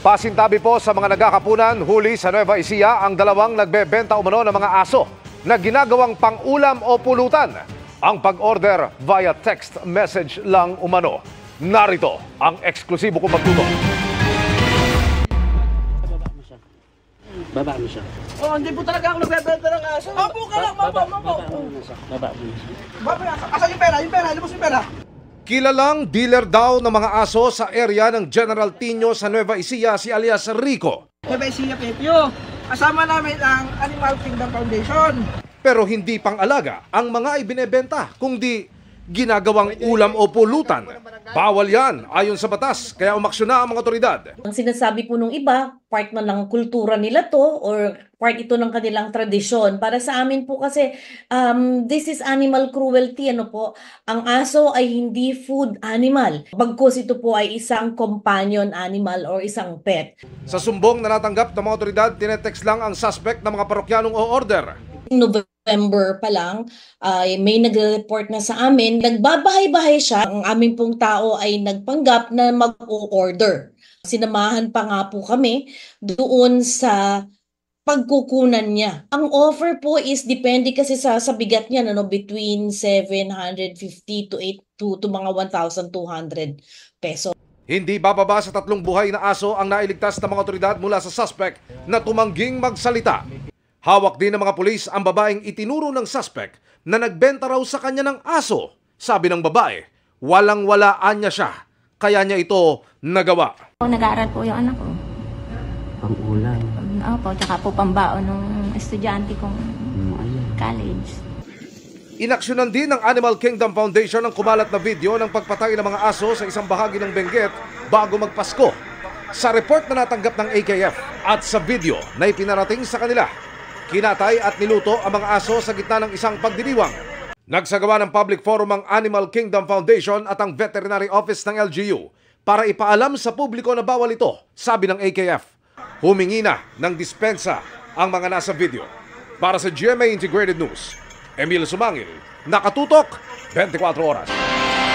Pasintabi po sa mga nagkakapunan, huli sa Nueva Ecija ang dalawang nagbebenta umano ng mga aso na ginagawang pang-ulam o pulutan. Ang pag-order via text message lang umano. Narito ang eksklusibo kong pagtutok. Baba mo siya. Oh, hindi po talaga ako nagbebenta ng aso. Mapo ka lang, mapo. Baba mo siya. Asan yung pera? Yung pera, ilabas yung pera. Kilalang dealer daw ng mga aso sa area ng General Tino sa Nueva Ecija si alias Rico. Nueva Ecija, Pepio. Kasama namin ang Animal Kingdom Foundation. Pero hindi pang-alaga ang mga ibinebenta, kundi ginagawang ulam o pulutan. Bawal yan ayon sa batas, kaya umaksyon na ang mga otoridad. Ang sinasabi po nung iba, part na ng kultura nila to or part ito ng kanilang tradisyon. Para sa amin po kasi, this is animal cruelty. Ano po? Ang aso ay hindi food animal. Bagkus ito po ay isang companion animal or isang pet. Sa sumbong na natanggap ng mga otoridad, tinetext lang ang suspect ng mga parokyanong o-order. November pa lang, may nagre-report na sa amin. Nagbabahay-bahay siya. Ang aming pong tao ay nagpanggap na mag-o-order. Sinamahan pa nga po kami doon sa pagkukunan niya. Ang offer po is depende kasi sa bigat niya, between 750 to mga 1,200 peso. Hindi bababa sa 3 buhay na aso ang nailigtas ng mga otoridad mula sa suspect na tumangging magsalita. Hawak din ng mga pulis ang babaeng itinuro ng suspect na nagbenta raw sa kanya ng aso. Sabi ng babae, walang-walaan niya siya, kaya niya ito nagawa. Nag-aaral po yung anak ko. Pang-ulam. Opo, tsaka po pambaon ng estudyante kong college. Inaksyonan din ng Animal Kingdom Foundation ang kumalat na video ng pagpatay ng mga aso sa isang bahagi ng Benguet bago magpasko. Sa report na natanggap ng AKF at sa video na ipinarating sa kanila, kinatay at niluto ang mga aso sa gitna ng isang pagdiriwang. Nagsagawa ng public forum ang Animal Kingdom Foundation at ang Veterinary Office ng LGU para ipaalam sa publiko na bawal ito, sabi ng AKF. Humingi na ng dispensa ang mga nasa video. Para sa GMA Integrated News, Emil Sumangil, nakatutok 24 oras.